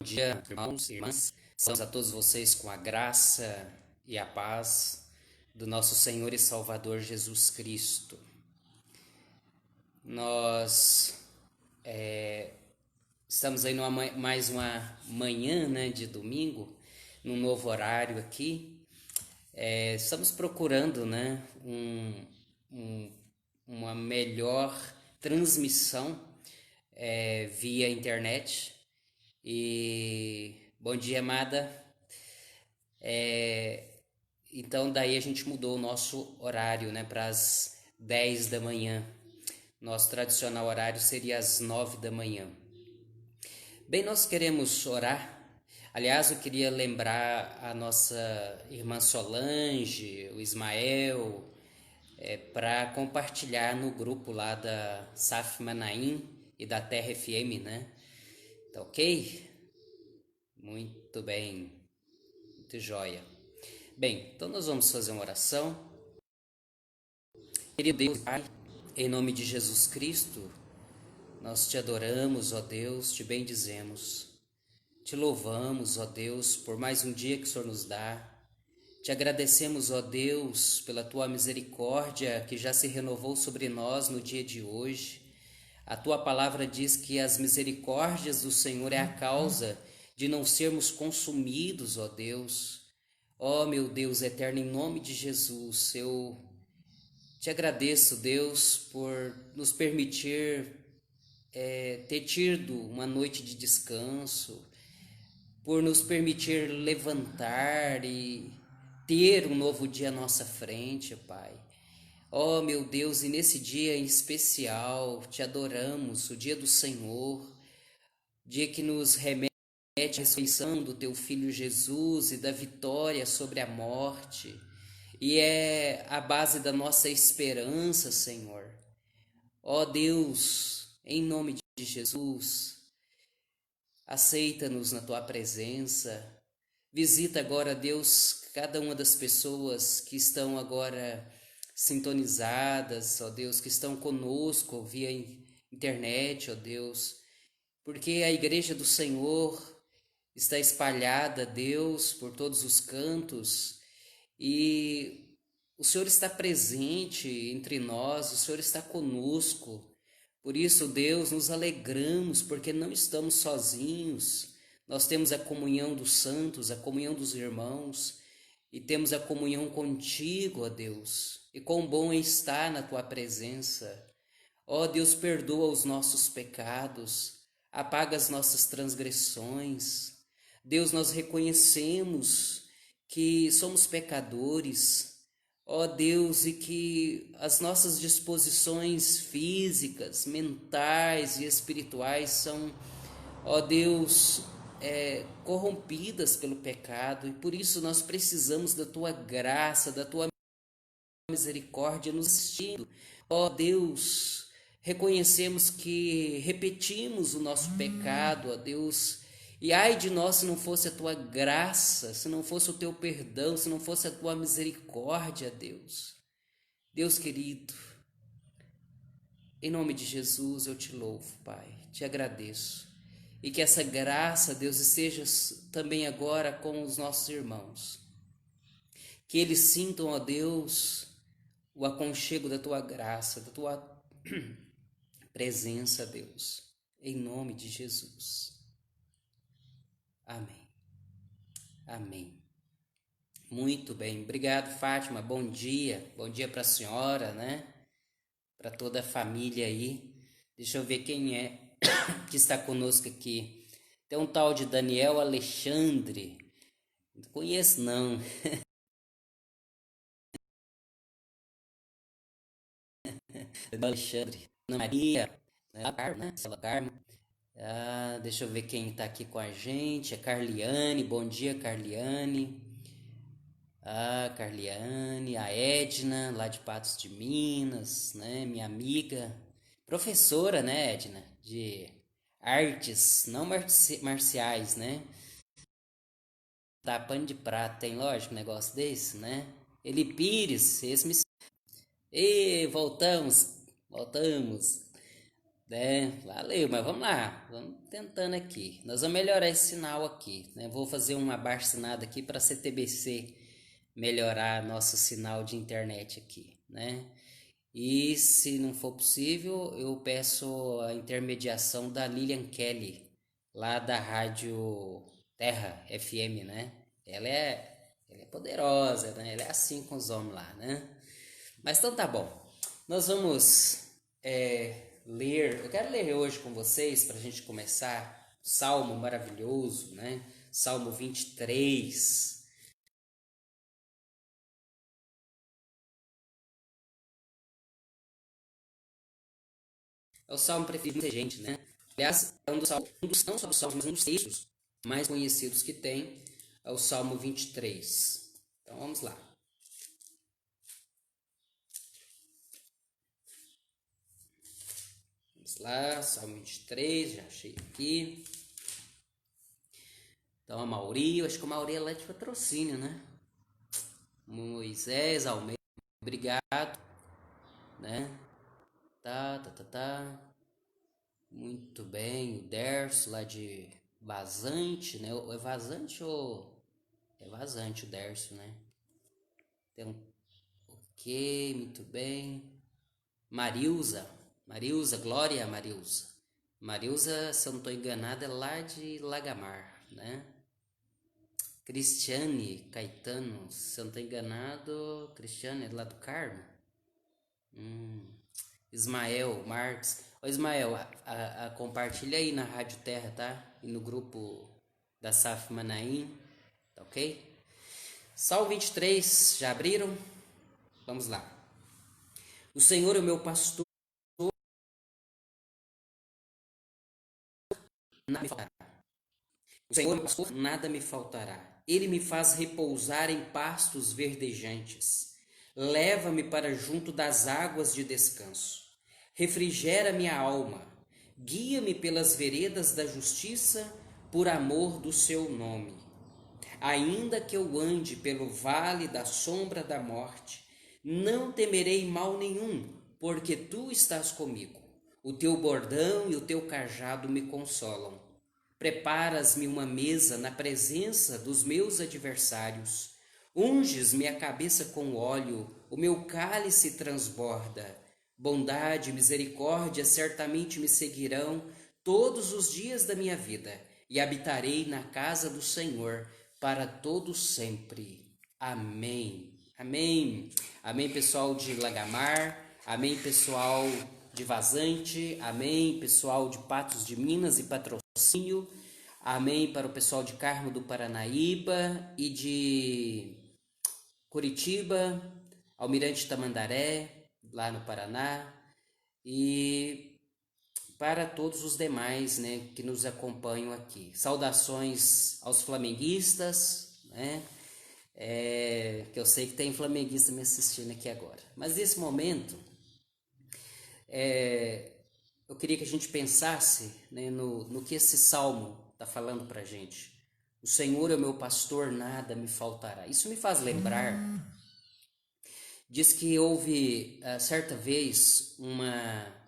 Dia, irmãos e irmãs. Saúde a todos vocês com a graça e a paz do nosso Senhor e Salvador Jesus Cristo. Nós estamos aí mais uma manhã, né, de domingo, num novo horário aqui. Estamos procurando, né, uma melhor transmissão via internet. E bom dia, amada. Então daí a gente mudou o nosso horário, né, para as 10 da manhã. Nosso tradicional horário seria às 9 da manhã. Bem, nós queremos orar. Aliás, eu queria lembrar a nossa irmã Solange, o Ismael, para compartilhar no grupo lá da SAF Manaim e da Terra FM, né? Tá ok? Muito bem, muito jóia. Bem, então nós vamos fazer uma oração. Querido Deus, Pai, em nome de Jesus Cristo, nós te adoramos, ó Deus, te bendizemos. Te louvamos, ó Deus, por mais um dia que o Senhor nos dá. Te agradecemos, ó Deus, pela tua misericórdia que já se renovou sobre nós no dia de hoje. A tua palavra diz que as misericórdias do Senhor é a causa de não sermos consumidos, ó Deus. Ó meu Deus eterno, em nome de Jesus, eu te agradeço, Deus, por nos permitir ter tido uma noite de descanso, por nos permitir levantar e ter um novo dia à nossa frente, Pai. Ó meu Deus, e nesse dia em especial, te adoramos, o dia do Senhor, dia que nos remete à ressurreição do teu Filho Jesus e da vitória sobre a morte, e é a base da nossa esperança, Senhor. Ó Deus, em nome de Jesus, aceita-nos na tua presença. Visita agora, Deus, cada uma das pessoas que estão agora sintonizadas, ó Deus, que estão conosco via internet, ó Deus, porque a igreja do Senhor está espalhada, Deus, por todos os cantos e o Senhor está presente entre nós, o Senhor está conosco. Por isso, Deus, nos alegramos porque não estamos sozinhos. Nós temos a comunhão dos santos, a comunhão dos irmãos e temos a comunhão contigo, ó Deus. E quão bom é estar na tua presença. Ó Deus, perdoa os nossos pecados, apaga as nossas transgressões. Deus, nós reconhecemos que somos pecadores, ó Deus, e que as nossas disposições físicas, mentais e espirituais são, ó Deus, corrompidas pelo pecado, e por isso nós precisamos da tua graça, da tua misericórdia nos assistindo. Ó Deus, reconhecemos que repetimos o nosso pecado, ó Deus, e ai de nós se não fosse a tua graça, se não fosse o teu perdão, se não fosse a tua misericórdia, Deus. Deus querido, em nome de Jesus eu te louvo, Pai, te agradeço. E que essa graça, Deus, esteja também agora com os nossos irmãos. Que eles sintam, ó Deus, o aconchego da tua graça, da tua presença, Deus, em nome de Jesus. Amém. Amém. Muito bem. Obrigado, Fátima. Bom dia. Bom dia para a senhora, né? Para toda a família aí. Deixa eu ver quem é que está conosco aqui. Tem um tal de Daniel Alexandre. Não conheço, não. Daniel Alexandre. Ana Maria. Carmo, né? Carmo. Deixa eu ver quem está aqui com a gente. É Carliane. Bom dia, Carliane. Carliane, a Edna, lá de Patos de Minas, né? Minha amiga, professora, né, Edna, de artes, não marciais, né? Da pano de prata, tem lógico um negócio desse, né? Eli Pires, esse me... E voltamos. Valeu, mas vamos lá, vamos tentando aqui. Nós vamos melhorar esse sinal aqui, né? Vou fazer um abaixo-assinado aqui para a CTBC melhorar nosso sinal de internet aqui, né? E se não for possível, eu peço a intermediação da Lilian Kelly, lá da Rádio Terra FM, né? Ela é poderosa, né? Ela é assim com os homens lá, né? Mas então tá bom. Nós vamos ler. Eu quero ler hoje com vocês para a gente começar. Salmo maravilhoso, né? Salmo 23. É o salmo preferido de muita gente, né? Aliás, é não só dos salmos, mas um dos textos mais conhecidos que tem é o Salmo 23. Então vamos lá. Vamos lá, Salmo 23, já achei aqui. Então a Mauri, eu acho que a Mauri é lá de patrocínio, né? Moisés Almeida, obrigado, né? Tá. Muito bem, o Derso lá de Vazante, né? É Vazante ou... É Vazante o Derso, né? Tem um... Ok, muito bem. Marilza, Glória Marilza. Marilza, se eu não estou enganado, é lá de Lagamar, né? Cristiane Caetano, se eu não estou enganado, Cristiane é lá do Carmo. Ismael Marques. Ô Ismael, compartilha aí na Rádio Terra, tá? E no grupo da SAF Manaim, tá ok? Salmo 23, já abriram? Vamos lá. O Senhor é o meu pastor, nada me faltará. O Senhor é o meu pastor, nada me faltará. Ele me faz repousar em pastos verdejantes. Leva-me para junto das águas de descanso. Refrigera minha alma. Guia-me pelas veredas da justiça, por amor do seu nome. Ainda que eu ande pelo vale da sombra da morte, não temerei mal nenhum, porque tu estás comigo. O teu bordão e o teu cajado me consolam. Preparas-me uma mesa na presença dos meus adversários. Unges minha cabeça com óleo, o meu cálice transborda. Bondade e misericórdia certamente me seguirão todos os dias da minha vida, e habitarei na casa do Senhor para todo sempre. Amém. Amém. Amém, pessoal de Lagamar. Amém, pessoal de Vazante. Amém, pessoal de Patos de Minas e Patrocínio. Amém para o pessoal de Carmo do Paranaíba e de Curitiba, Almirante Tamandaré, lá no Paraná, e para todos os demais, né, que nos acompanham aqui. Saudações aos flamenguistas, né? Que eu sei que tem flamenguista me assistindo aqui agora. Mas nesse momento, eu queria que a gente pensasse, né, no que esse salmo está falando para a gente. O Senhor é o meu pastor, nada me faltará. Isso me faz lembrar. Diz que houve, certa vez, uma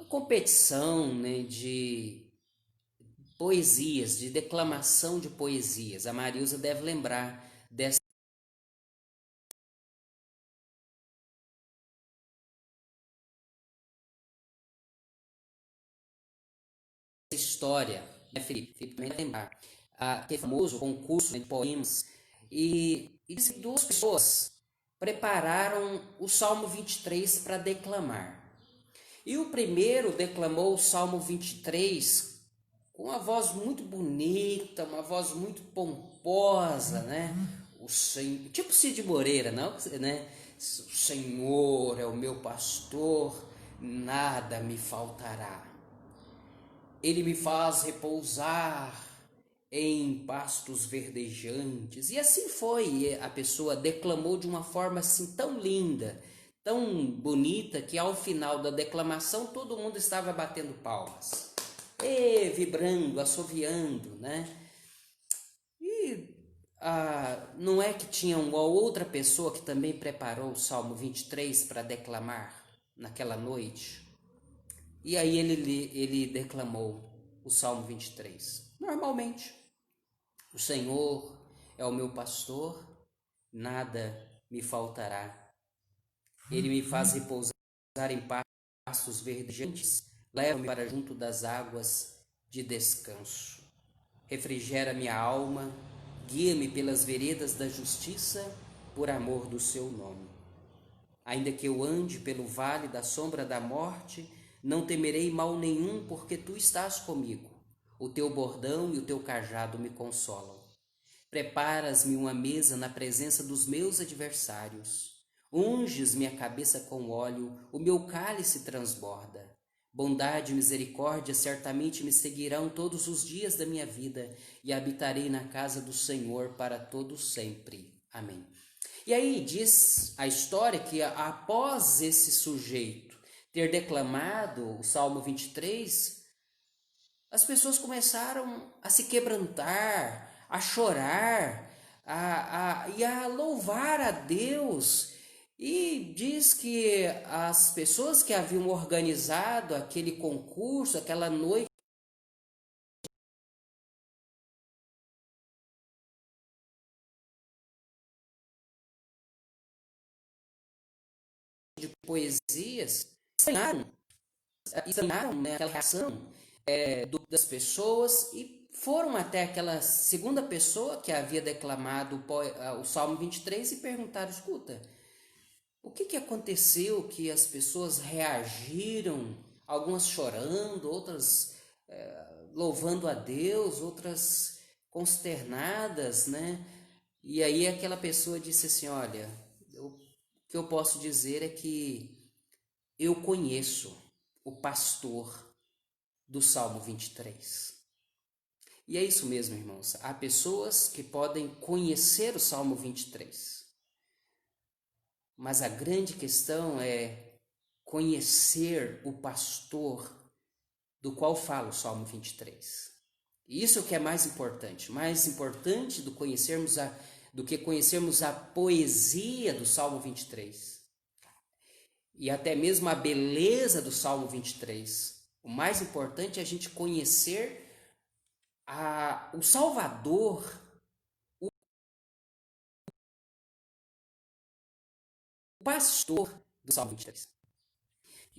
competição, né, de poesias, de declamação de poesias. A Marilza deve lembrar dessa história, né, Felipe? Felipe também vai lembrar. Aquele famoso concurso, né, de poemas. E diz que duas pessoas prepararam o Salmo 23 para declamar. E o primeiro declamou o Salmo 23 com uma voz muito bonita, uma voz muito pomposa, né? Tipo Cid Moreira, não, né? O Senhor é o meu pastor, nada me faltará. Ele me faz repousar em pastos verdejantes. E assim foi, a pessoa declamou de uma forma assim tão linda, tão bonita, que ao final da declamação todo mundo estava batendo palmas. E vibrando, assoviando, né? E não é que tinha uma outra pessoa que também preparou o Salmo 23 para declamar naquela noite? E aí ele declamou o Salmo 23. Normalmente, o Senhor é o meu pastor, nada me faltará. Ele me faz repousar em pastos verdejantes, leva-me para junto das águas de descanso. Refrigera minha alma, guia-me pelas veredas da justiça, por amor do seu nome. Ainda que eu ande pelo vale da sombra da morte, não temerei mal nenhum, porque tu estás comigo. O teu bordão e o teu cajado me consolam. Preparas-me uma mesa na presença dos meus adversários. Unges minha cabeça com óleo, o meu cálice transborda. Bondade e misericórdia certamente me seguirão todos os dias da minha vida, e habitarei na casa do Senhor para todo sempre. Amém. E aí diz a história que após esse sujeito ter declamado o Salmo 23, as pessoas começaram a se quebrantar, a chorar, e a louvar a Deus. E diz que as pessoas que haviam organizado aquele concurso, aquela noite de poesias, estranharam, né, aquela reação das pessoas e foram até aquela segunda pessoa que havia declamado o Salmo 23 e perguntaram: escuta, o que aconteceu que as pessoas reagiram, algumas chorando, outras louvando a Deus, outras consternadas, né? E aí aquela pessoa disse assim: olha, o que eu posso dizer é que eu conheço o pastor do Salmo 23. E é isso mesmo, irmãos. Há pessoas que podem conhecer o Salmo 23. Mas a grande questão é conhecer o pastor do qual fala o Salmo 23. E isso é o que é mais importante. Mais importante do que conhecermos a poesia do Salmo 23. E até mesmo a beleza do Salmo 23. O mais importante é a gente conhecer o Salvador, o pastor do Salmo 23.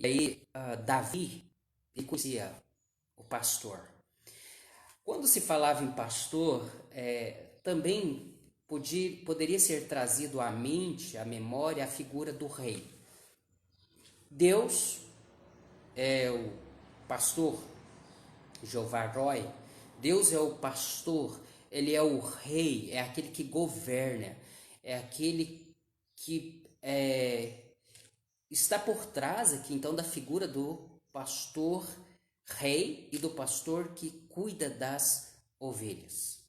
E aí, Davi, ele conhecia o pastor. Quando se falava em pastor, também poderia ser trazido à mente, à memória, a figura do rei. Deus é o pastor, Jeová Roi. Deus é o pastor, ele é o rei, é aquele que governa, é aquele que está por trás aqui então da figura do pastor rei e do pastor que cuida das ovelhas.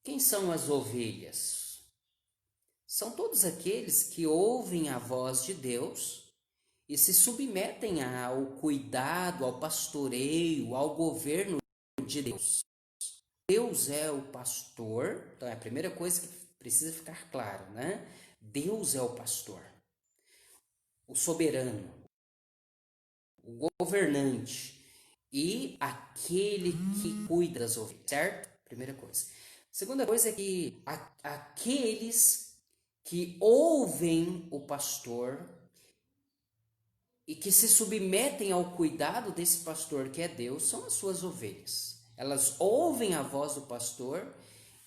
Quem são as ovelhas? São todos aqueles que ouvem a voz de Deus e se submetem ao cuidado, ao pastoreio, ao governo de Deus. Deus é o pastor, então é a primeira coisa que precisa ficar claro, né? Deus é o pastor, o soberano, o governante e aquele que cuida das ovelhas, certo? Primeira coisa. Segunda coisa é que aqueles que ouvem o pastor e que se submetem ao cuidado desse pastor que é Deus são as suas ovelhas. Elas ouvem a voz do pastor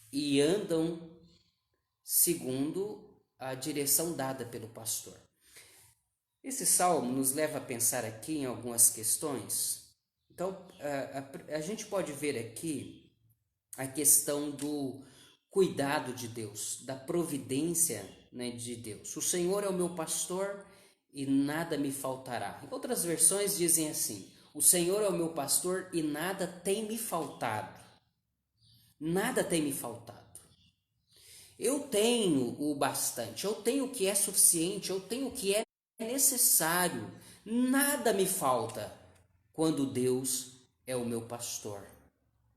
e andam segundo a direção dada pelo pastor. Esse salmo nos leva a pensar aqui em algumas questões. Então, a gente pode ver aqui a questão do cuidado de Deus, da providência, né, de Deus. O Senhor é o meu pastor e nada me faltará. Em outras versões dizem assim: o Senhor é o meu pastor e nada tem me faltado. Nada tem me faltado. Eu tenho o bastante, eu tenho o que é suficiente, eu tenho o que é necessário. Nada me falta quando Deus é o meu pastor.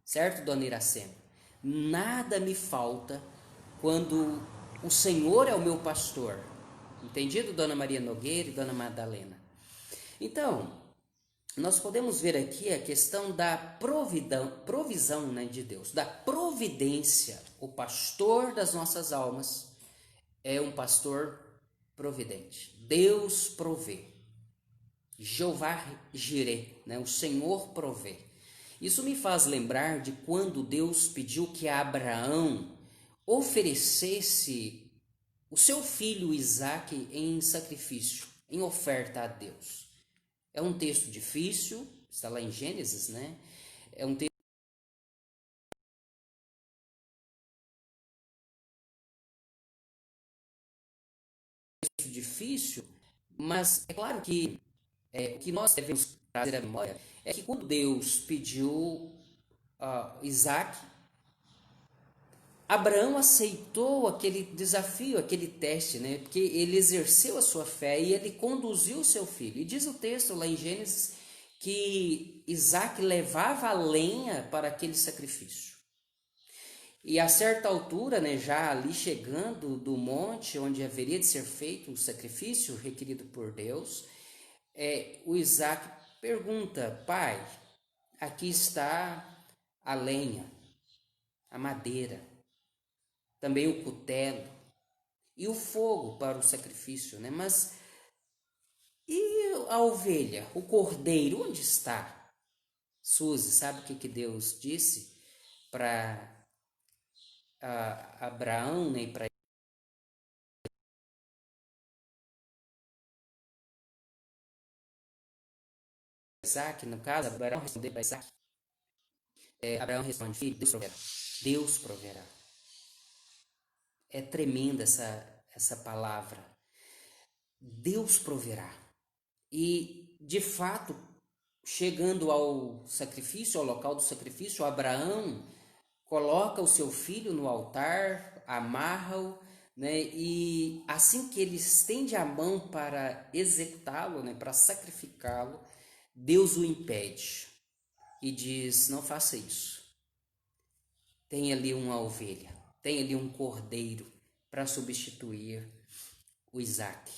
Certo, dona Iracema? Nada me falta quando o Senhor é o meu pastor. Entendido, dona Maria Nogueira e dona Madalena? Então, nós podemos ver aqui a questão da provisão, né, de Deus, da providência. O pastor das nossas almas é um pastor providente. Deus provê. Jeová Jireh, né, o Senhor provê. Isso me faz lembrar de quando Deus pediu que Abraão oferecesse o seu filho Isaque em sacrifício, em oferta a Deus. É um texto difícil, está lá em Gênesis, né? É um texto difícil, mas é claro que o que nós devemos trazer à memória é que quando Deus pediu Isaac, Abraão aceitou aquele desafio, aquele teste, né? Porque ele exerceu a sua fé e ele conduziu o seu filho. E diz o texto lá em Gênesis que Isaac levava a lenha para aquele sacrifício. E a certa altura, né, já ali chegando do monte onde haveria de ser feito o sacrifício requerido por Deus, o Isaac pergunta: pai, aqui está a lenha, a madeira, também o cutelo e o fogo para o sacrifício, né? Mas e a ovelha, o cordeiro, onde está? Suzy, sabe o que Deus disse para Abraão, né, e para Isaac, no caso, Abraão respondeu para Isaac. Abraão responde: filho, Deus proverá. Deus proverá. É tremenda essa palavra. Deus proverá. E, de fato, chegando ao sacrifício, ao local do sacrifício, Abraão coloca o seu filho no altar, amarra-o, né? E assim que ele estende a mão para executá-lo, né, para sacrificá-lo, Deus o impede e diz: não faça isso. Tem ali uma ovelha, tem ali um cordeiro para substituir o Isaac.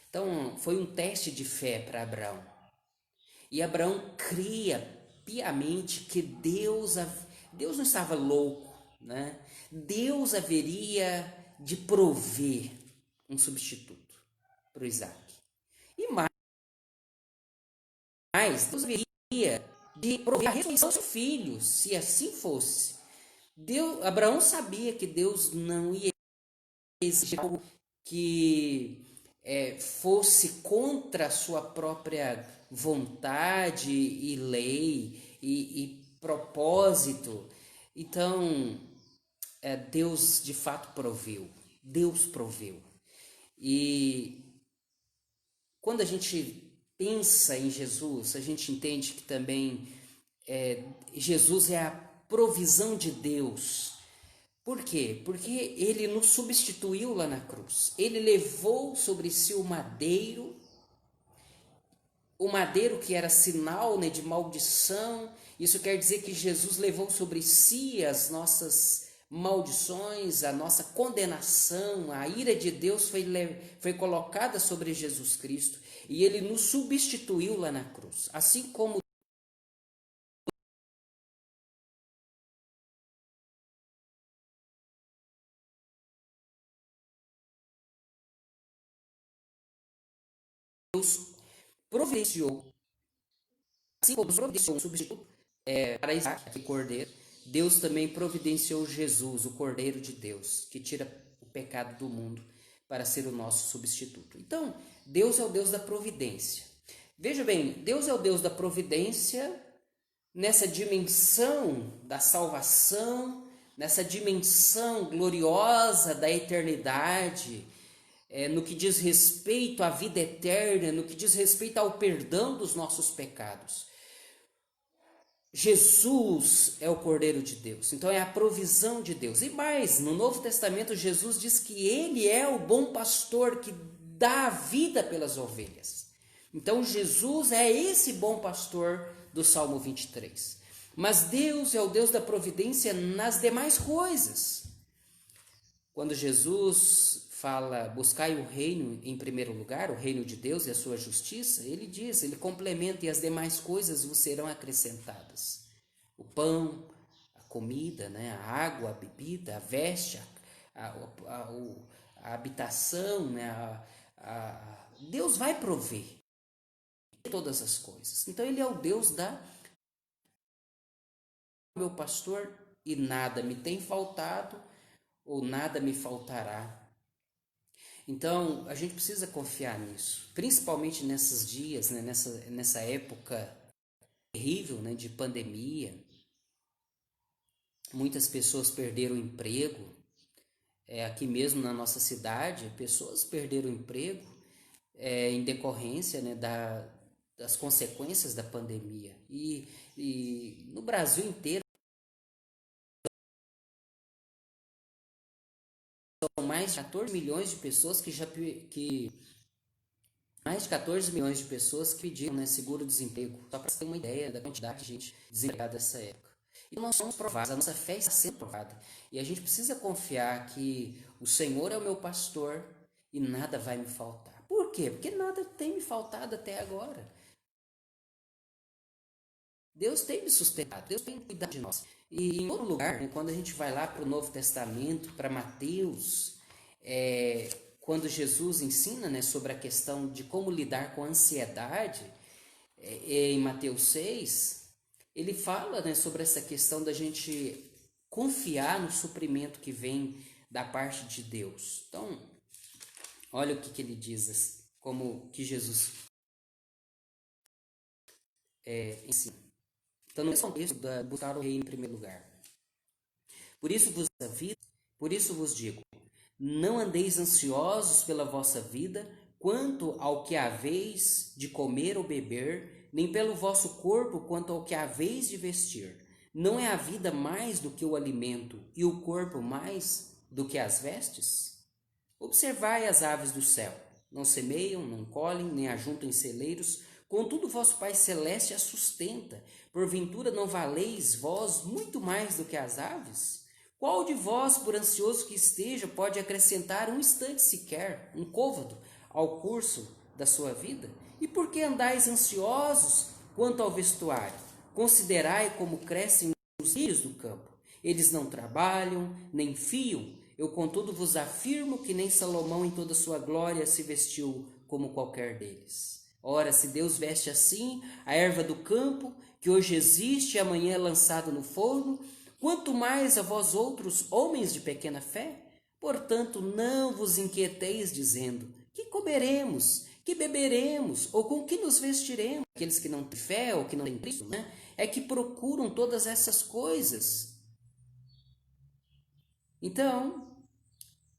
Então, foi um teste de fé para Abraão. E Abraão cria piamente que Deus não estava louco, né? Deus haveria de prover um substituto para o Isaac. E mais, Deus haveria de prover a ressurreição do seu filho, se assim fosse. Abraão sabia que Deus não ia exigir algo que fosse contra a sua própria vontade e lei e propósito. Então, Deus de fato proveu. Deus proveu. E quando a gente pensa em Jesus, a gente entende que também Jesus é a provisão de Deus. Por quê? Porque ele nos substituiu lá na cruz. Ele levou sobre si o madeiro que era sinal, né, de maldição. Isso quer dizer que Jesus levou sobre si as nossas maldições, a nossa condenação, a ira de Deus foi colocada sobre Jesus Cristo e ele nos substituiu lá na cruz. Assim como Deus providenciou, assim como providenciou um substituto para Isaac, o cordeiro, Deus também providenciou Jesus, o Cordeiro de Deus, que tira o pecado do mundo para ser o nosso substituto. Então, Deus é o Deus da providência. Veja bem, Deus é o Deus da providência nessa dimensão da salvação, nessa dimensão gloriosa da eternidade, no que diz respeito à vida eterna, no que diz respeito ao perdão dos nossos pecados. Jesus é o Cordeiro de Deus, então é a provisão de Deus. E mais, no Novo Testamento, Jesus diz que ele é o bom pastor que dá a vida pelas ovelhas. Então, Jesus é esse bom pastor do Salmo 23. Mas Deus é o Deus da providência nas demais coisas. Quando Jesus fala, buscai o reino em primeiro lugar, o reino de Deus e a sua justiça, ele diz, ele complementa, e as demais coisas vos serão acrescentadas. O pão, a comida, né? A água, a bebida, a veste, a habitação, né? Deus vai prover todas as coisas. Então ele é o Deus da meu pastor e nada me tem faltado ou nada me faltará. Então, a gente precisa confiar nisso, principalmente nesses dias, né, nessa época terrível, né, de pandemia. Muitas pessoas perderam o emprego. Aqui mesmo na nossa cidade, pessoas perderam o emprego em decorrência, né, das consequências da pandemia. E no Brasil inteiro, são mais de 14 milhões de pessoas mais de 14 milhões de pessoas que pediram, né, seguro-desemprego. Só para você ter uma ideia da quantidade de gente desempregada nessa época. E nós somos provados, a nossa fé está sendo provada. E a gente precisa confiar que o Senhor é o meu pastor e nada vai me faltar. Por quê? Porque nada tem me faltado até agora. Deus tem me sustentado, Deus tem cuidado de nós. E em outro lugar, né, quando a gente vai lá para o Novo Testamento, para Mateus, quando Jesus ensina, né, sobre a questão de como lidar com a ansiedade, em Mateus 6, ele fala, né, sobre essa questão da gente confiar no suprimento que vem da parte de Deus. Então, olha o que ele diz, como que Jesus ensina. Então, no contexto da buscar o reino em primeiro lugar. Por isso vos digo, não andeis ansiosos pela vossa vida, quanto ao que haveis de comer ou beber, nem pelo vosso corpo, quanto ao que haveis de vestir. Não é a vida mais do que o alimento, e o corpo mais do que as vestes? Observai as aves do céu, não semeiam, não colhem, nem ajuntam em celeiros, contudo vosso Pai Celeste as sustenta. Porventura não valeis vós muito mais do que as aves? Qual de vós, por ansioso que esteja, pode acrescentar um instante sequer, um côvado, ao curso da sua vida? E por que andais ansiosos quanto ao vestuário? Considerai como crescem os lírios do campo. Eles não trabalham, nem fiam. Eu, contudo, vos afirmo que nem Salomão, em toda sua glória, se vestiu como qualquer deles. Ora, se Deus veste assim a erva do campo, que hoje existe e amanhã é lançada no forno, quanto mais a vós outros, homens de pequena fé? Portanto, não vos inquieteis, dizendo, que comeremos, que beberemos, ou com que nos vestiremos? Aqueles que não têm fé ou que não têm Cristo, né? É que procuram todas essas coisas. Então,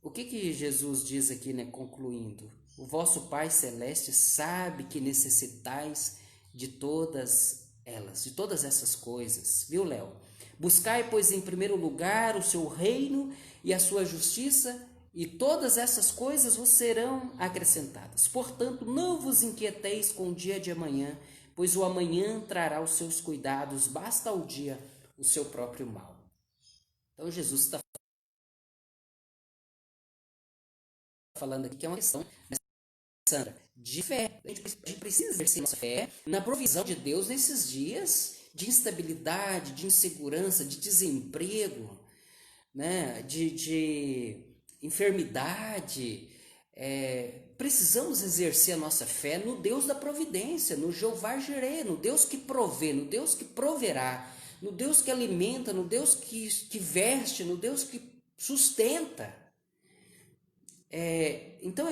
o que Jesus diz aqui, né, concluindo? O vosso Pai Celeste sabe que necessitais de todas elas, de todas essas coisas. Viu, Léo? Buscai, pois, em primeiro lugar o seu reino e a sua justiça, e todas essas coisas vos serão acrescentadas. Portanto, não vos inquieteis com o dia de amanhã, pois o amanhã trará os seus cuidados, basta ao dia o seu próprio mal. Então, Jesus está falando aqui que é uma questão, né, Sandra, de fé. A gente precisa exercer nossa fé na provisão de Deus nesses dias de instabilidade, de insegurança, de desemprego, né, de enfermidade. Precisamos exercer a nossa fé no Deus da providência, no Jeová Jireh, no Deus que provê, no Deus que proverá, no Deus que alimenta, no Deus que veste, no Deus que sustenta. Então,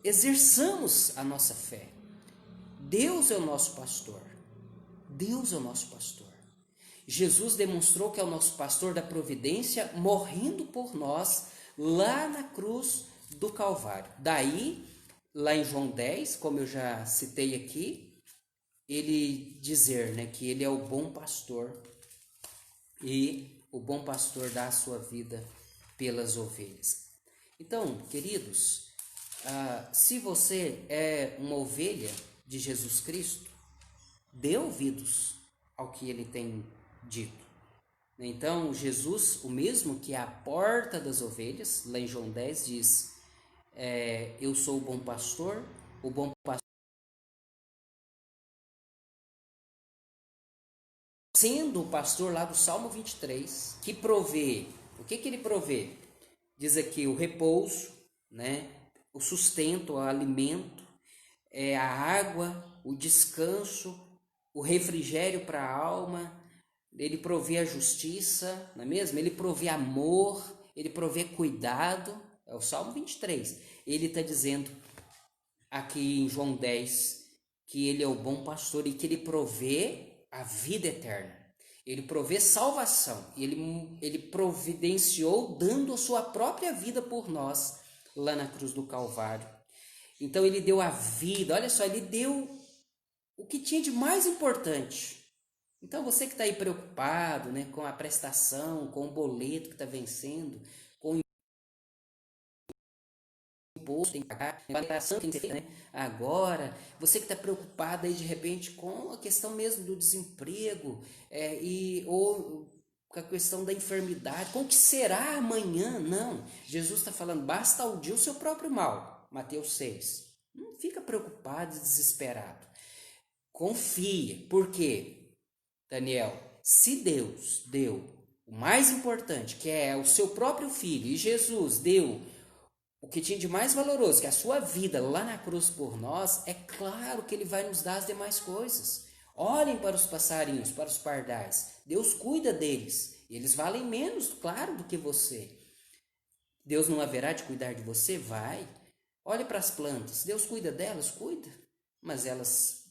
exerçamos a nossa fé. Deus é o nosso pastor. Deus é o nosso pastor. Jesus demonstrou que é o nosso pastor da providência, morrendo por nós lá na cruz do Calvário. Daí, lá em João 10, como eu já citei aqui, ele dizer, né, que ele é o bom pastor e o bom pastor dá a sua vida pelas ovelhas. Então, queridos, se você é uma ovelha de Jesus Cristo, dê ouvidos ao que ele tem dito. Então, Jesus, o mesmo que é a porta das ovelhas, lá em João 10 diz, eu sou o bom pastor, sendo o pastor lá do Salmo 23, que provê, o que ele provê? Diz aqui o repouso, né? O sustento, o alimento, a água, o descanso, o refrigério para a alma, ele provê a justiça, não é mesmo? Ele provê amor, ele provê cuidado, é o Salmo 23. Ele está dizendo aqui em João 10 que ele é o bom pastor e que ele provê a vida eterna. Ele provê salvação, ele providenciou dando a sua própria vida por nós lá na cruz do Calvário. Então ele deu a vida, olha só, ele deu o que tinha de mais importante. Então você que está aí preocupado, né, com a prestação, com o boleto que está vencendo, com o imposto que tem que pagar, a declaração que tem que ser feita, né, agora, você que está preocupado aí de repente com a questão mesmo do desemprego, ou com a questão da enfermidade, com o que será amanhã? Não, Jesus está falando, basta ao dia o seu próprio mal, Mateus 6. Não fica preocupado e desesperado. Confia, por quê, Daniel? Se Deus deu o mais importante, que é o seu próprio filho, e Jesus deu o que tinha de mais valoroso, que é a sua vida lá na cruz por nós, é claro que ele vai nos dar as demais coisas. Olhem para os passarinhos, para os pardais. Deus cuida deles. E eles valem menos, claro, do que você. Deus não haverá de cuidar de você? Vai. Olhe para as plantas. Deus cuida delas? Cuida. Mas elas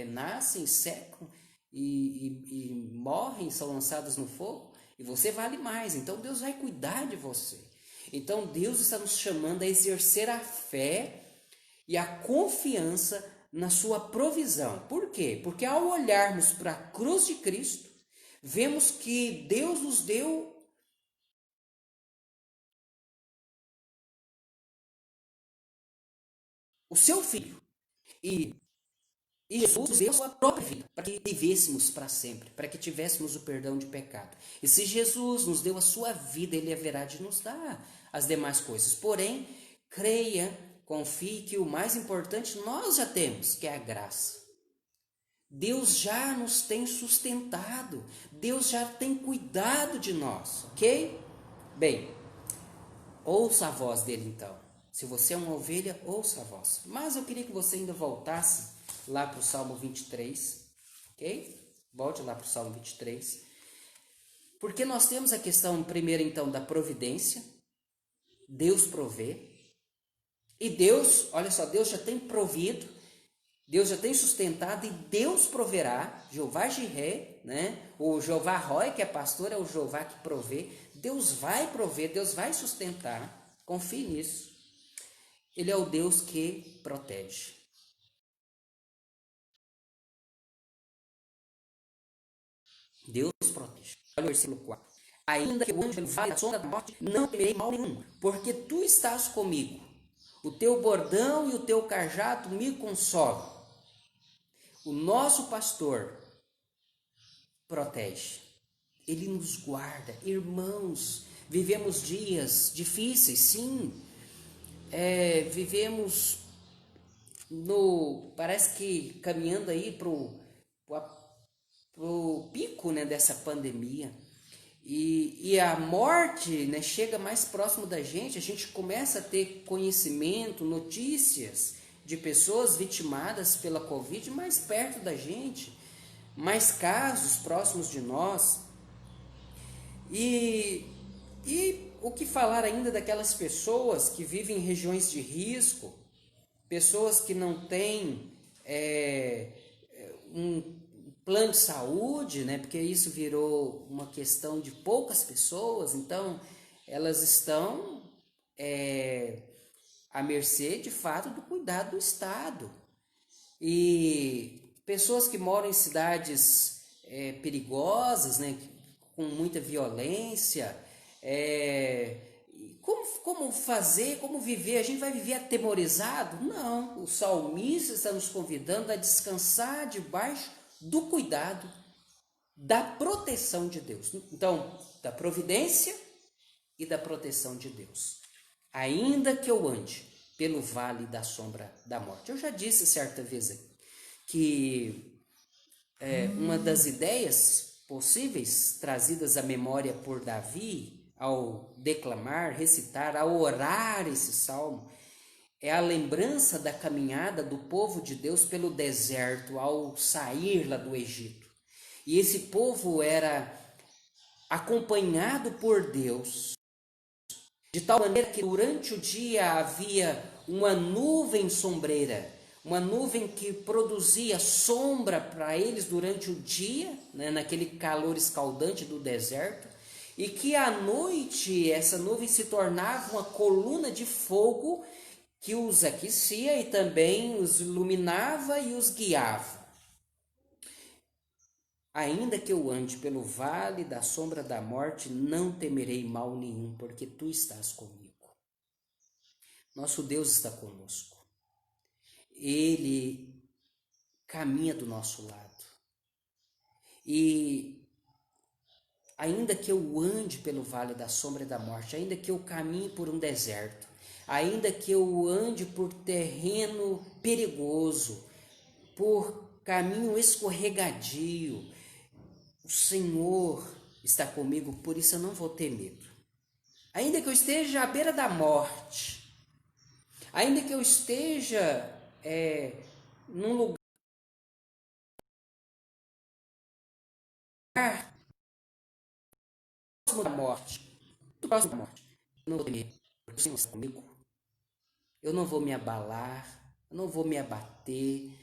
nascem, secam e morrem, são lançadas no fogo. E você vale mais. Então Deus vai cuidar de você. Então Deus está nos chamando a exercer a fé e a confiança na sua provisão. Por quê? Porque ao olharmos para a cruz de Cristo, vemos que Deus nos deu o seu Filho. E Jesus nos deu a sua própria vida para que vivêssemos para sempre, para que tivéssemos o perdão de pecado. E se Jesus nos deu a sua vida, Ele haverá de nos dar as demais coisas. Porém, creia, confie que o mais importante nós já temos, que é a graça. Deus já nos tem sustentado, Deus já tem cuidado de nós, ok? Bem, ouça a voz dele então. Se você é uma ovelha, ouça a voz. Mas eu queria que você ainda voltasse lá para o Salmo 23, ok? Volte lá para o Salmo 23. Porque nós temos a questão primeiro então da providência. Deus provê. E Deus, olha só, Deus já tem provido, Deus já tem sustentado e Deus proverá. Jeová Jireh, né? O Jeová Roi, que é pastor, é o Jeová que provê. Deus vai prover, Deus vai sustentar. Confie nisso. Ele é o Deus que protege. Deus protege. Olha o versículo 4. Ainda que o anjo vale a sombra da morte, não temerei mal nenhum, porque tu estás comigo. O teu bordão e o teu cajado me consolam. O nosso pastor protege. Ele nos guarda. Irmãos, vivemos dias difíceis, sim. Vivemos parece que caminhando aí para o pico, né, dessa pandemia. E a morte, né, chega mais próximo da gente, a gente começa a ter conhecimento, notícias de pessoas vitimadas pela Covid mais perto da gente, mais casos próximos de nós. E o que falar ainda daquelas pessoas que vivem em regiões de risco, pessoas que não têm um plano de saúde, né? Porque isso virou uma questão de poucas pessoas, então elas estão à mercê, de fato, do cuidado do Estado. E pessoas que moram em cidades perigosas, né? Com muita violência, como fazer, como viver? A gente vai viver atemorizado? Não, o salmista está nos convidando a descansar debaixo do cuidado da proteção de Deus. Então, da providência e da proteção de Deus. Ainda que eu ande pelo vale da sombra da morte. Eu já disse certa vez que uma das ideias possíveis trazidas à memória por Davi ao declamar, recitar, ao orar esse salmo, é a lembrança da caminhada do povo de Deus pelo deserto ao sair lá do Egito. E esse povo era acompanhado por Deus, de tal maneira que durante o dia havia uma nuvem sombreira, uma nuvem que produzia sombra para eles durante o dia, né, naquele calor escaldante do deserto, e que à noite essa nuvem se tornava uma coluna de fogo que os aquecia e também os iluminava e os guiava. Ainda que eu ande pelo vale da sombra da morte, não temerei mal nenhum, porque tu estás comigo. Nosso Deus está conosco. Ele caminha do nosso lado. E ainda que eu ande pelo vale da sombra da morte, ainda que eu caminhe por um deserto, ainda que eu ande por terreno perigoso, por caminho escorregadio, o Senhor está comigo, por isso eu não vou ter medo. Ainda que eu esteja à beira da morte, ainda que eu esteja num lugar próximo da morte, muito próximo da morte, eu não vou ter medo, porque o Senhor está comigo. Eu não vou me abalar, eu não vou me abater,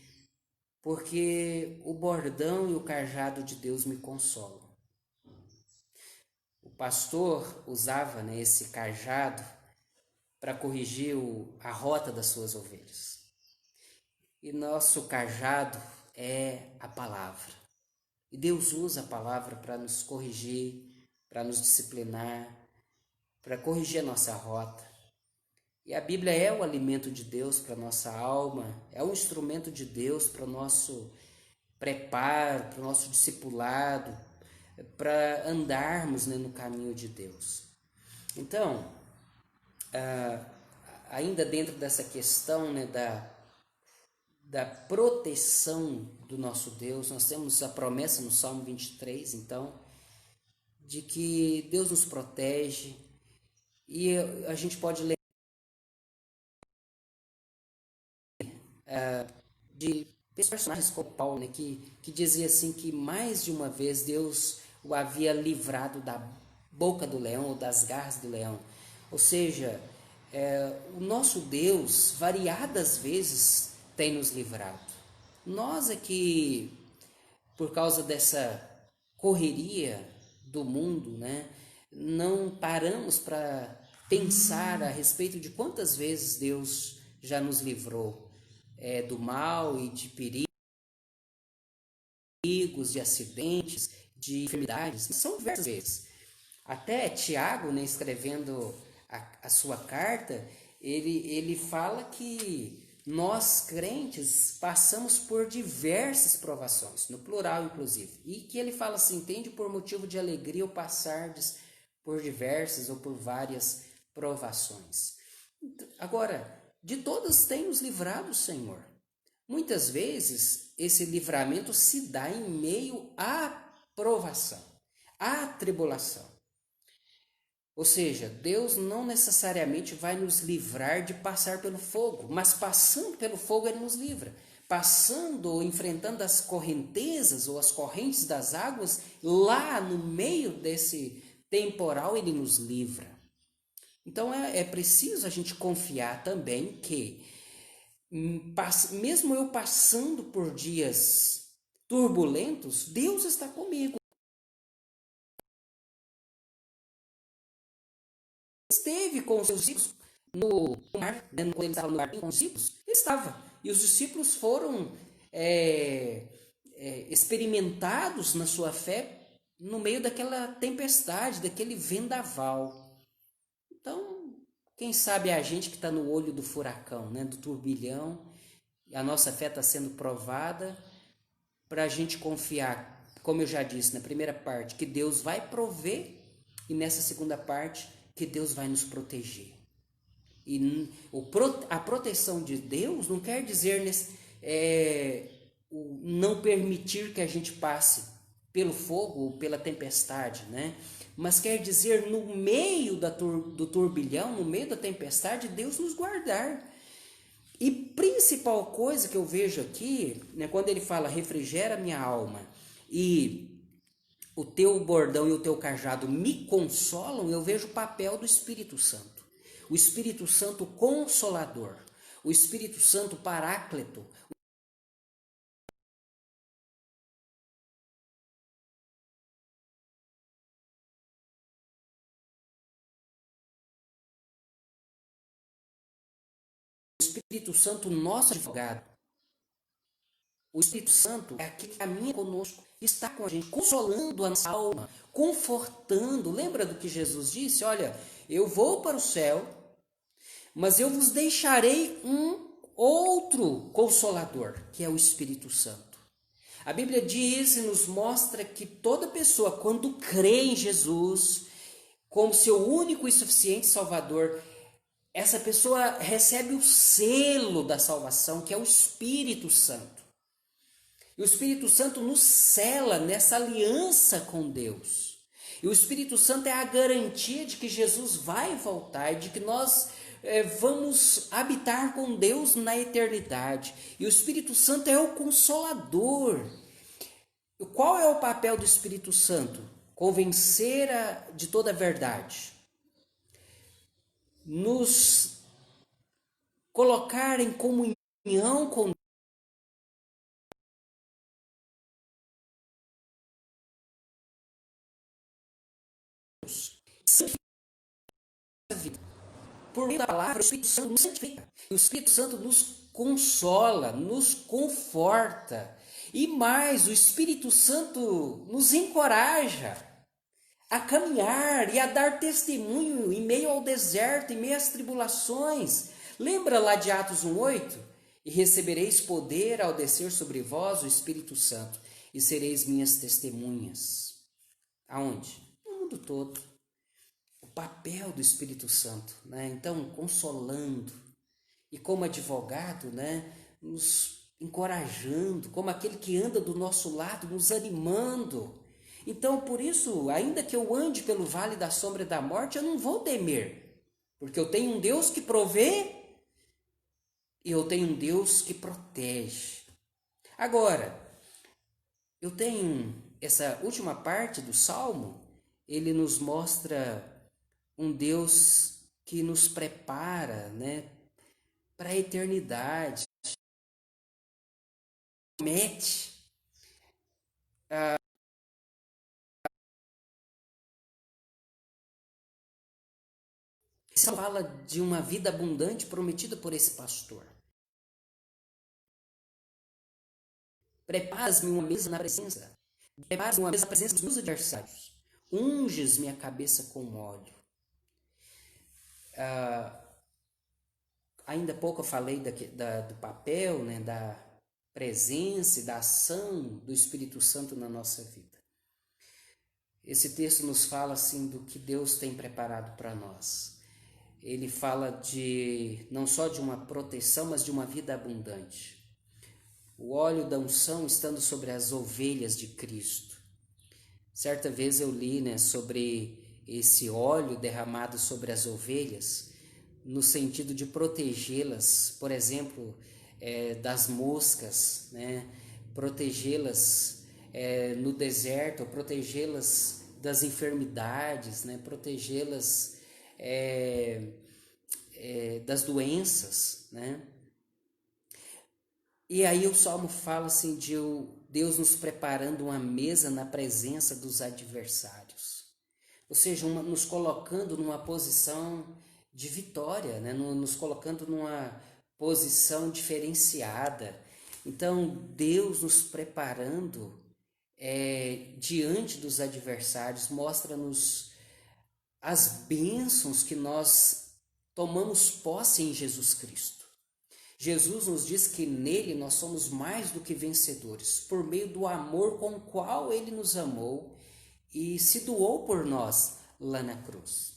porque o bordão e o cajado de Deus me consolam. O pastor usava, né, esse cajado para corrigir a rota das suas ovelhas. E nosso cajado é a palavra. E Deus usa a palavra para nos corrigir, para nos disciplinar, para corrigir a nossa rota. E a Bíblia é o alimento de Deus para a nossa alma, é um instrumento de Deus para o nosso preparo, para o nosso discipulado, para andarmos, né, no caminho de Deus. Então, ainda dentro dessa questão, né, da proteção do nosso Deus, nós temos a promessa no Salmo 23, então, de que Deus nos protege, e a gente pode ler de personagens como Paulo, né, que dizia assim que mais de uma vez Deus o havia livrado da boca do leão ou das garras do leão. Ou seja, o nosso Deus variadas vezes tem nos livrado. Nós é que, por causa dessa correria do mundo, né, não paramos para pensar a respeito de quantas vezes Deus já nos livrou do mal e de perigos, de acidentes, de enfermidades. São diversas vezes. Até Tiago, né, escrevendo a sua carta, ele fala que nós crentes passamos por diversas provações, no plural inclusive, e que ele fala assim, tende por motivo de alegria ou passardes por diversas ou por várias provações. Agora, de todas tem nos livrado o Senhor. Muitas vezes esse livramento se dá em meio à provação, à tribulação. Ou seja, Deus não necessariamente vai nos livrar de passar pelo fogo, mas passando pelo fogo Ele nos livra. Passando ou enfrentando as correntezas ou as correntes das águas, lá no meio desse temporal Ele nos livra. Então é preciso a gente confiar também que, mesmo eu passando por dias turbulentos, Deus está comigo. Esteve com os seus discípulos no mar, quando ele estava no mar com os discípulos, ele estava. E os discípulos foram experimentados na sua fé no meio daquela tempestade, daquele vendaval. Então, quem sabe a gente que está no olho do furacão, né, do turbilhão, a nossa fé está sendo provada, para a gente confiar como eu já disse na primeira parte, que Deus vai prover, e nessa segunda parte, que Deus vai nos proteger. E a proteção de Deus não quer dizer o não permitir que a gente passe pelo fogo ou pela tempestade, né? Mas quer dizer, no meio do turbilhão, no meio da tempestade, Deus nos guardar. E principal coisa que eu vejo aqui, né, quando ele fala refrigera minha alma e o teu bordão e o teu cajado me consolam, eu vejo o papel do Espírito Santo. O Espírito Santo consolador, o Espírito Santo paráclito. O Espírito Santo nosso advogado. O Espírito Santo é aquele que caminha conosco, está com a gente, consolando a nossa alma, confortando. Lembra do que Jesus disse? Olha, eu vou para o céu, mas eu vos deixarei um outro consolador, que é o Espírito Santo. A Bíblia diz e nos mostra que toda pessoa, quando crê em Jesus como seu único e suficiente Salvador, essa pessoa recebe o selo da salvação, que é o Espírito Santo. E o Espírito Santo nos sela nessa aliança com Deus. E o Espírito Santo é a garantia de que Jesus vai voltar, de que nós vamos habitar com Deus na eternidade. E o Espírito Santo é o consolador. E qual é o papel do Espírito Santo? Convencer de toda a verdade. Nos colocar em comunhão com Deus. Por meio da palavra, o Espírito Santo nos santifica. E o Espírito Santo nos consola, nos conforta. E mais, o Espírito Santo nos encoraja a caminhar e a dar testemunho em meio ao deserto, em meio às tribulações. Lembra lá de Atos 1:8? E recebereis poder ao descer sobre vós o Espírito Santo, e sereis minhas testemunhas. Aonde? No mundo todo. O papel do Espírito Santo, né? Então, consolando. E como advogado, né? Nos encorajando, como aquele que anda do nosso lado, nos animando. Então, por isso, ainda que eu ande pelo vale da sombra da morte, eu não vou temer, porque eu tenho um Deus que provê e eu tenho um Deus que protege. Agora, eu tenho essa última parte do Salmo, ele nos mostra um Deus que nos prepara, né, para a eternidade. Promete fala de uma vida abundante prometida por esse pastor. Preparas-me uma mesa na presença. Preparas-me uma mesa na presença dos meus adversários. Unges minha cabeça com óleo. Ainda há pouco eu falei do papel, né, da presença e da ação do Espírito Santo na nossa vida. Esse texto nos fala assim do que Deus tem preparado para nós. Ele fala não só de uma proteção, mas de uma vida abundante. O óleo da unção estando sobre as ovelhas de Cristo. Certa vez eu li, né, sobre esse óleo derramado sobre as ovelhas, no sentido de protegê-las, por exemplo, das moscas, né, protegê-las no deserto, protegê-las das enfermidades, né, protegê-las das doenças, né? E aí o Salmo fala assim de Deus nos preparando uma mesa na presença dos adversários. Ou seja, nos colocando numa posição de vitória, né? Nos colocando numa posição diferenciada. Então, Deus nos preparando diante dos adversários, mostra-nos as bênçãos que nós tomamos posse em Jesus Cristo. Jesus nos diz que nele nós somos mais do que vencedores, por meio do amor com o qual ele nos amou e se doou por nós lá na cruz.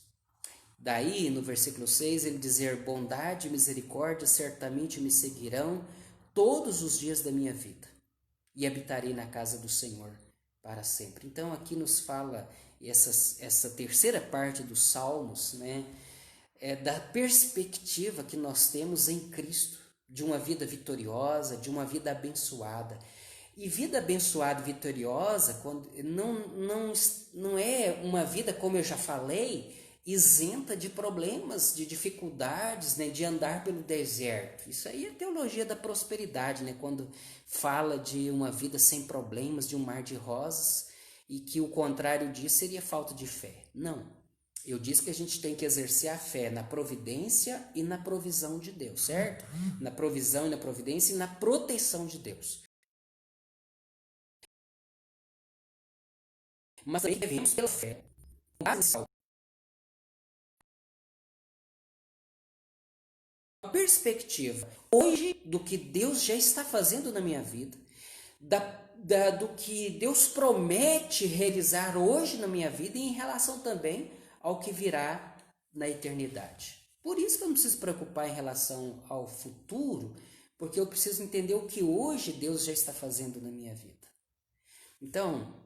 Daí, no versículo 6, ele dizer: bondade e misericórdia certamente me seguirão todos os dias da minha vida, e habitarei na casa do Senhor para sempre. Então, aqui nos fala essa terceira parte dos Salmos, né? Da perspectiva que nós temos em Cristo, de uma vida vitoriosa, de uma vida abençoada. E vida abençoada e vitoriosa quando, não é uma vida, como eu já falei, isenta de problemas, de dificuldades, né, de andar pelo deserto. Isso aí é a teologia da prosperidade, né, quando fala de uma vida sem problemas, de um mar de rosas, e que o contrário disso seria falta de fé. Não. Eu disse que a gente tem que exercer a fé na providência e na provisão de Deus, certo? Na provisão e na providência e na proteção de Deus. Mas também devemos pela fé, uma perspectiva hoje do que Deus já está fazendo na minha vida, do que Deus promete realizar hoje na minha vida e em relação também ao que virá na eternidade. Por isso que eu não preciso preocupar em relação ao futuro, porque eu preciso entender o que hoje Deus já está fazendo na minha vida. Então,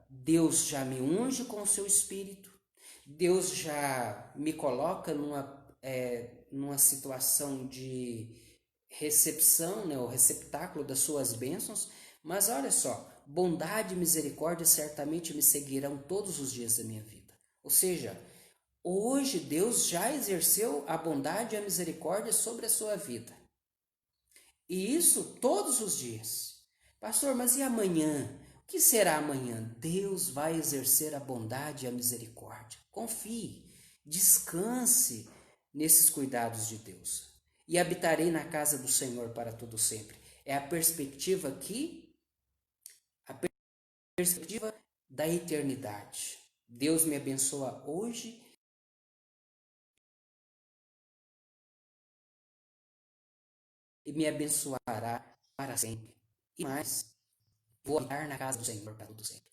Deus já me unge com o seu Espírito, Deus já me coloca numa situação de recepção, né, o receptáculo das suas bênçãos, mas olha só, bondade e misericórdia certamente me seguirão todos os dias da minha vida. Ou seja, hoje Deus já exerceu a bondade e a misericórdia sobre a sua vida. E isso todos os dias. Pastor, mas e amanhã? O que será amanhã? Deus vai exercer a bondade e a misericórdia. Confie, descanse nesses cuidados de Deus. E habitarei na casa do Senhor para todo sempre. É a perspectiva aqui, a perspectiva da eternidade. Deus me abençoa hoje e me abençoará para sempre. E mais, vou habitar na casa do Senhor para todo sempre.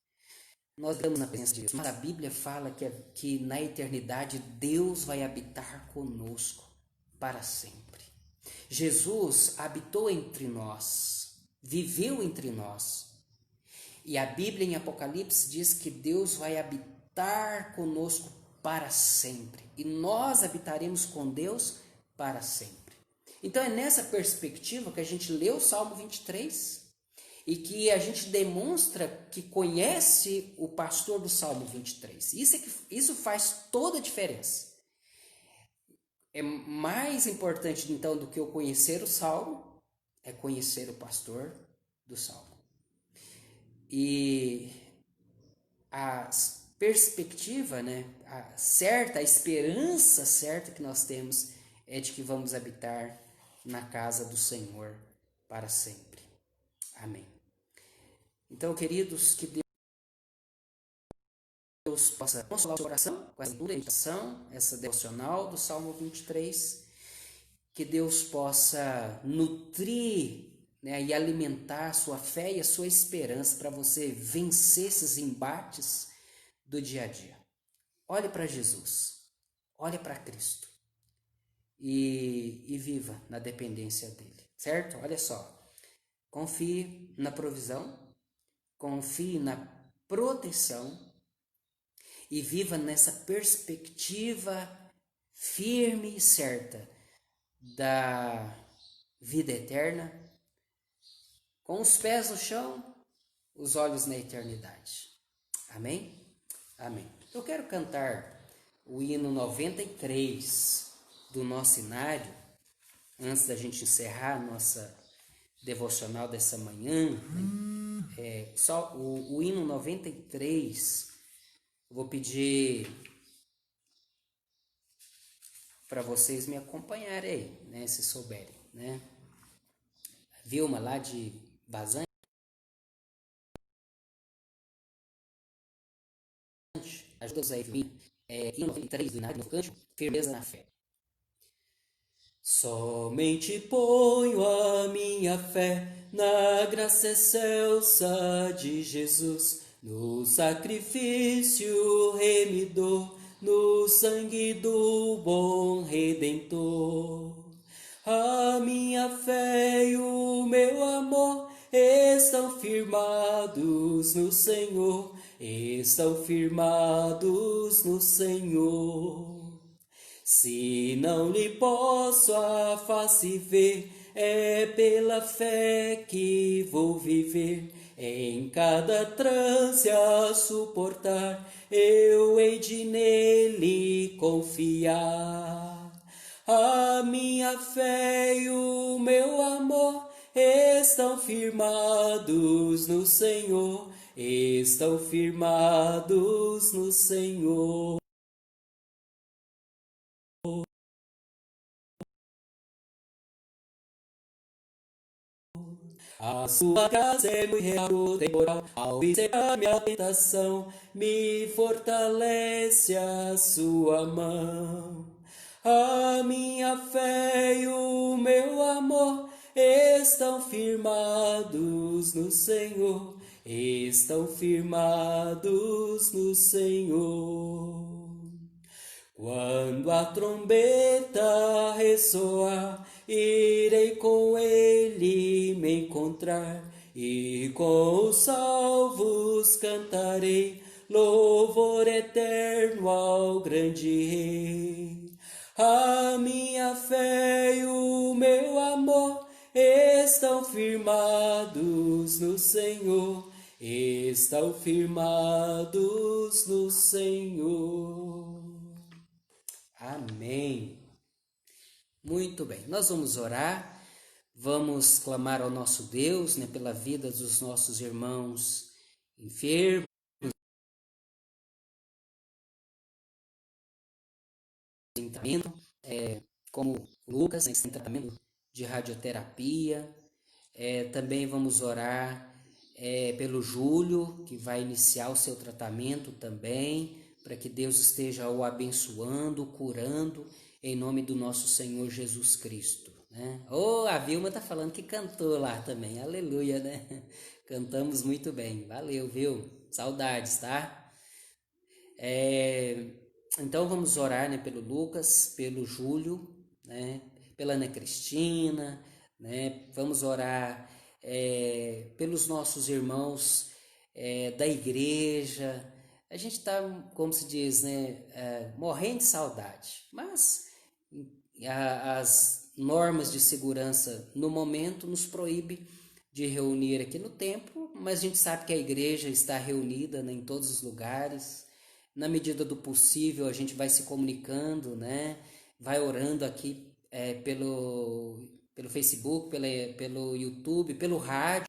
Nós estamos na presença de Deus, mas a Bíblia fala que na eternidade Deus vai habitar conosco para sempre. Jesus habitou entre nós, viveu entre nós. E a Bíblia em Apocalipse diz que Deus vai habitar conosco para sempre. E nós habitaremos com Deus para sempre. Então é nessa perspectiva que a gente lê o Salmo 23 e que a gente demonstra que conhece o pastor do Salmo 23. Isso faz toda a diferença. É mais importante, então, do que eu conhecer o Salmo, é conhecer o pastor do Salmo. E a perspectiva, né, a esperança certa que nós temos é de que vamos habitar na casa do Senhor para sempre. Amém. Então, queridos, que Deus possa consolar o seu coração com essa meditação, essa devocional do Salmo 23, que Deus possa nutrir, né, e alimentar a sua fé e a sua esperança para você vencer esses embates do dia a dia. Olhe para Jesus, olhe para Cristo e viva na dependência dele, certo? Olha só, confie na provisão, confie na proteção e viva nessa perspectiva firme e certa da vida eterna, com os pés no chão, os olhos na eternidade. Amém? Amém. Eu quero cantar o hino 93 do nosso inário, antes da gente encerrar nossa devocional dessa manhã, né? Só o hino 93, eu vou pedir para vocês me acompanharem aí, né, se souberem, né? Vilma lá de Vazante, ajuda-nos aí, hino 93 do Inário no Cântico, firmeza na fé. Somente ponho a minha fé na graça excelsa de Jesus, no sacrifício remidor, no sangue do bom Redentor. A minha fé e o meu amor estão firmados no Senhor, estão firmados no Senhor. Se não lhe posso a face ver, é pela fé que vou viver. Em cada trance a suportar, eu hei de nele confiar. A minha fé e o meu amor estão firmados no Senhor, estão firmados no Senhor. A sua graça é muito real, temporal, ao vencer a minha tentação, me fortalece a sua mão. A minha fé e o meu amor estão firmados no Senhor, estão firmados no Senhor. Quando a trombeta ressoar, irei com ele me encontrar, e com os salvos cantarei louvor eterno ao grande Rei. A minha fé e o meu amor estão firmados no Senhor, estão firmados no Senhor. Amém. Muito bem, nós vamos orar, vamos clamar ao nosso Deus, né, pela vida dos nossos irmãos enfermos, em tratamento, como Lucas, né, em tratamento de radioterapia. Também vamos orar pelo Júlio, que vai iniciar o seu tratamento também, para que Deus esteja o abençoando, curando, em nome do nosso Senhor Jesus Cristo. Né? A Vilma tá falando que cantou lá também, aleluia, né? Cantamos muito bem, valeu, viu? Saudades, tá? Então vamos orar, né, pelo Lucas, pelo Júlio, né, pela Ana Cristina, né? Vamos orar pelos nossos irmãos da igreja. A gente está, como se diz, né, morrendo de saudade, mas as normas de segurança no momento nos proíbe de reunir aqui no templo, mas a gente sabe que a igreja está reunida, né, em todos os lugares. Na medida do possível a gente vai se comunicando, né? Vai orando aqui pelo Facebook, pelo YouTube, pelo rádio.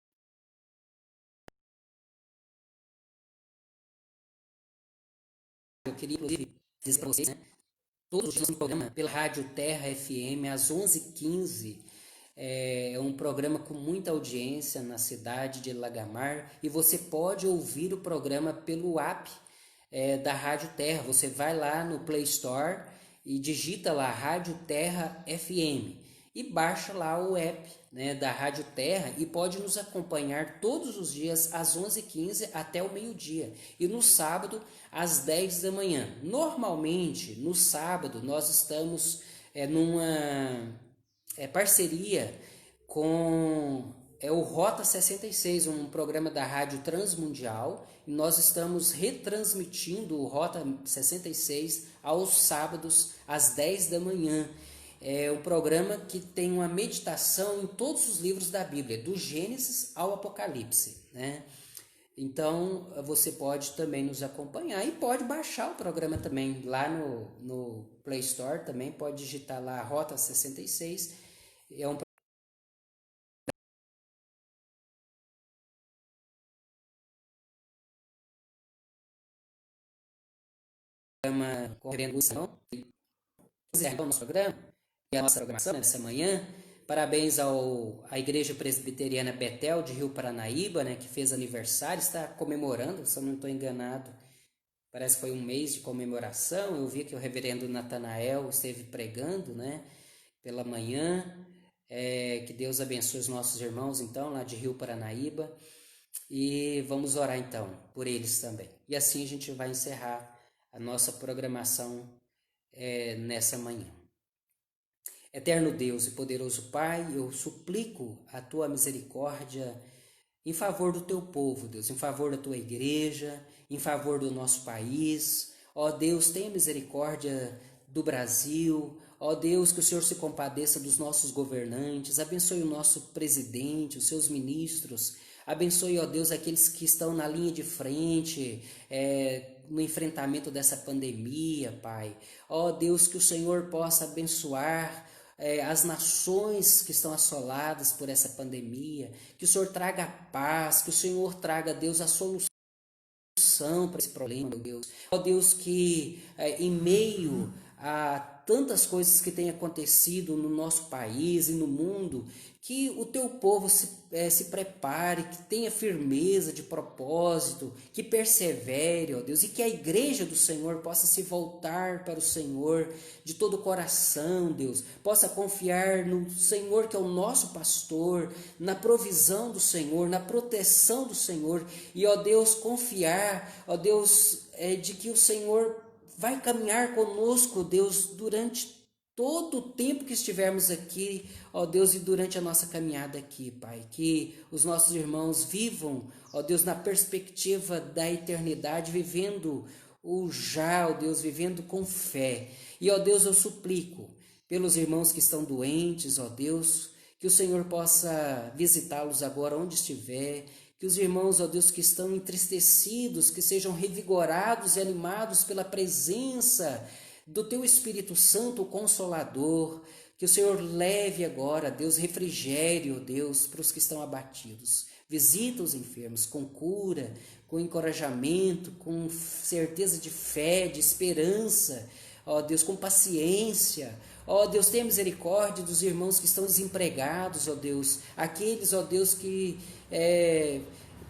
Eu queria inclusive dizer para vocês, né? Todos os dias no programa pela Rádio Terra FM às 11h15. É um programa com muita audiência na cidade de Lagamar e você pode ouvir o programa pelo app da Rádio Terra. Você vai lá no Play Store e digita lá Rádio Terra FM e baixa lá o app, né, da Rádio Terra e pode nos acompanhar todos os dias às 11h15 até o meio-dia e no sábado às 10 da manhã. Normalmente, no sábado, nós estamos numa parceria com o Rota 66, um programa da Rádio Transmundial, e nós estamos retransmitindo o Rota 66 aos sábados às 10 da manhã. É um programa que tem uma meditação em todos os livros da Bíblia, do Gênesis ao Apocalipse, né? Então você pode também nos acompanhar e pode baixar o programa também lá no Play Store, também pode digitar lá Rota 66. É um programa com revolução. O nosso programa e a nossa programação nessa manhã. Parabéns à Igreja Presbiteriana Betel de Rio Paranaíba, né, que fez aniversário, está comemorando, se eu não estou enganado. Parece que foi um mês de comemoração. Eu vi que o reverendo Natanael esteve pregando, né, pela manhã. Que Deus abençoe os nossos irmãos, então, lá de Rio Paranaíba. E vamos orar, então, por eles também. E assim a gente vai encerrar a nossa programação nessa manhã. Eterno Deus e poderoso Pai, eu suplico a Tua misericórdia em favor do Teu povo, Deus, em favor da Tua igreja, em favor do nosso país. Ó Deus, tenha misericórdia do Brasil. Ó Deus, que o Senhor se compadeça dos nossos governantes, abençoe o nosso presidente, os seus ministros, abençoe, ó Deus, aqueles que estão na linha de frente, no enfrentamento dessa pandemia, Pai. Ó Deus, que o Senhor possa abençoar as nações que estão assoladas por essa pandemia, que o Senhor traga a paz, que o Senhor traga, Deus, a solução para esse problema, meu Deus. Ó Deus, que em meio a tantas coisas que têm acontecido no nosso país e no mundo, que o teu povo se prepare, que tenha firmeza de propósito, que persevere, ó Deus, e que a igreja do Senhor possa se voltar para o Senhor de todo o coração, Deus, possa confiar no Senhor que é o nosso pastor, na provisão do Senhor, na proteção do Senhor, e ó Deus, confiar, ó Deus, de que o Senhor vai caminhar conosco, Deus, durante todo o tempo que estivermos aqui, ó Deus, e durante a nossa caminhada aqui, Pai. Que os nossos irmãos vivam, ó Deus, na perspectiva da eternidade, vivendo o já, ó Deus, vivendo com fé. E, ó Deus, eu suplico pelos irmãos que estão doentes, ó Deus, que o Senhor possa visitá-los agora onde estiver, que os irmãos, ó Deus, que estão entristecidos, que sejam revigorados e animados pela presença do Teu Espírito Santo, o Consolador, que o Senhor leve agora, Deus, refrigério, Deus, para os que estão abatidos. Visita os enfermos com cura, com encorajamento, com certeza de fé, de esperança, ó Deus, com paciência. Ó Deus, tenha misericórdia dos irmãos que estão desempregados, ó Deus, aqueles, ó Deus, que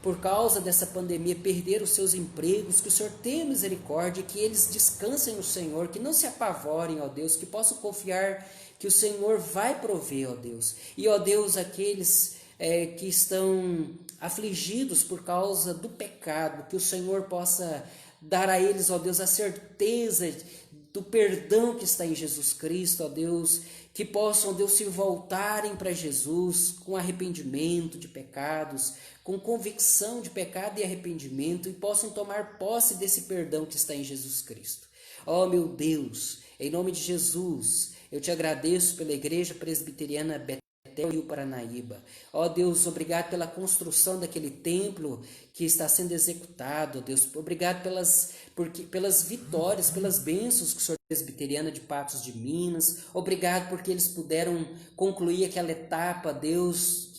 por causa dessa pandemia perderam os seus empregos, que o Senhor tenha misericórdia, que eles descansem no Senhor, que não se apavorem, ó Deus, que possam confiar que o Senhor vai prover, ó Deus. E, ó Deus, aqueles que estão afligidos por causa do pecado, que o Senhor possa dar a eles, ó Deus, a certeza do perdão que está em Jesus Cristo, ó Deus, que possam, ó Deus, se voltarem para Jesus com arrependimento de pecados, com convicção de pecado e arrependimento, e possam tomar posse desse perdão que está em Jesus Cristo. Ó meu Deus, em nome de Jesus, eu te agradeço pela Igreja Presbiteriana Betel Rio Paranaíba. Ó Deus, obrigado pela construção daquele templo que está sendo executado, ó Deus. Obrigado pelas vitórias, pelas bênçãos que o Senhor Presbiteriana de Patos de Minas. Obrigado porque eles puderam concluir aquela etapa, Deus,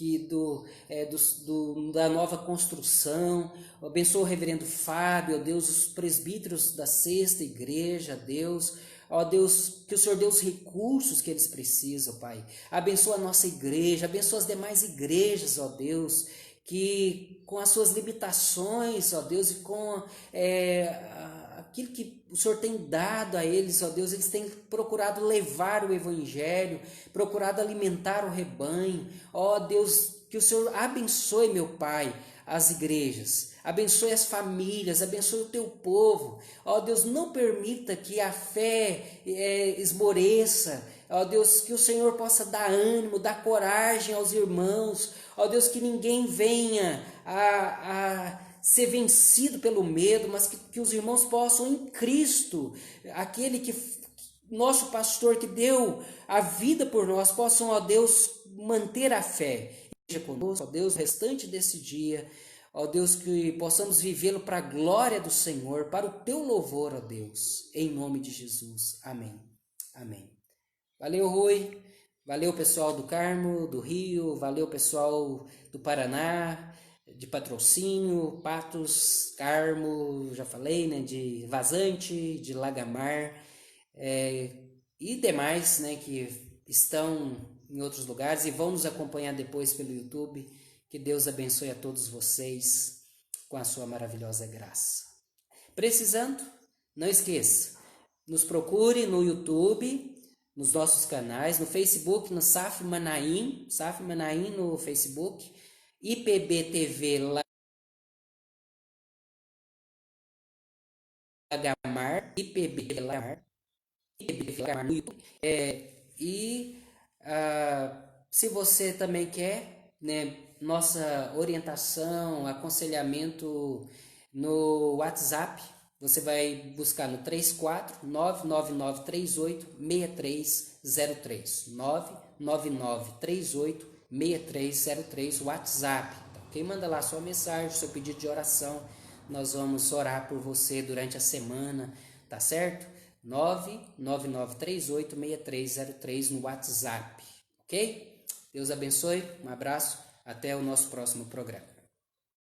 da nova construção. Abençoa o reverendo Fábio, ó Deus, os presbíteros da sexta igreja, Deus. Ó Deus, que o Senhor dê os recursos que eles precisam, Pai. Abençoa a nossa igreja, abençoa as demais igrejas, ó Deus, que com as suas limitações, ó Deus, e com aquilo que o Senhor tem dado a eles, ó Deus, eles têm procurado levar o Evangelho, procurado alimentar o rebanho. Ó Deus, que o Senhor abençoe, meu Pai, as igrejas, abençoe as famílias, abençoe o teu povo. Ó Deus, não permita que a fé esmoreça. Ó Deus, que o Senhor possa dar ânimo, dar coragem aos irmãos. Ó Deus, que ninguém venha a ser vencido pelo medo, mas que os irmãos possam em Cristo, aquele que nosso pastor que deu a vida por nós, possam, ó Deus, manter a fé. Seja conosco, ó Deus, o restante desse dia, ó Deus, que possamos vivê-lo para a glória do Senhor, para o teu louvor, ó Deus, em nome de Jesus. Amém. Amém. Valeu, Rui. Valeu, pessoal do Carmo, do Rio. Valeu, pessoal do Paraná, de Patrocínio, Patos, Carmo, já falei, né, de Vazante, de Lagamar, e demais, né, que estão em outros lugares e vão nos acompanhar depois pelo YouTube. Que Deus abençoe a todos vocês com a sua maravilhosa graça. Precisando, não esqueça, nos procure no YouTube, nos nossos canais, no Facebook, no SAF Manaim no Facebook, IPB TV Lagamar, IPB Lagamar, IPB Lagamar no YouTube. E se você também quer, né, nossa orientação, aconselhamento no WhatsApp, você vai buscar no 34 99938 6303 99938 6303 WhatsApp, tá ok? Manda lá sua mensagem, seu pedido de oração, nós vamos orar por você durante a semana, tá certo? 99938 6303 no WhatsApp, ok? Deus abençoe, um abraço, até o nosso próximo programa.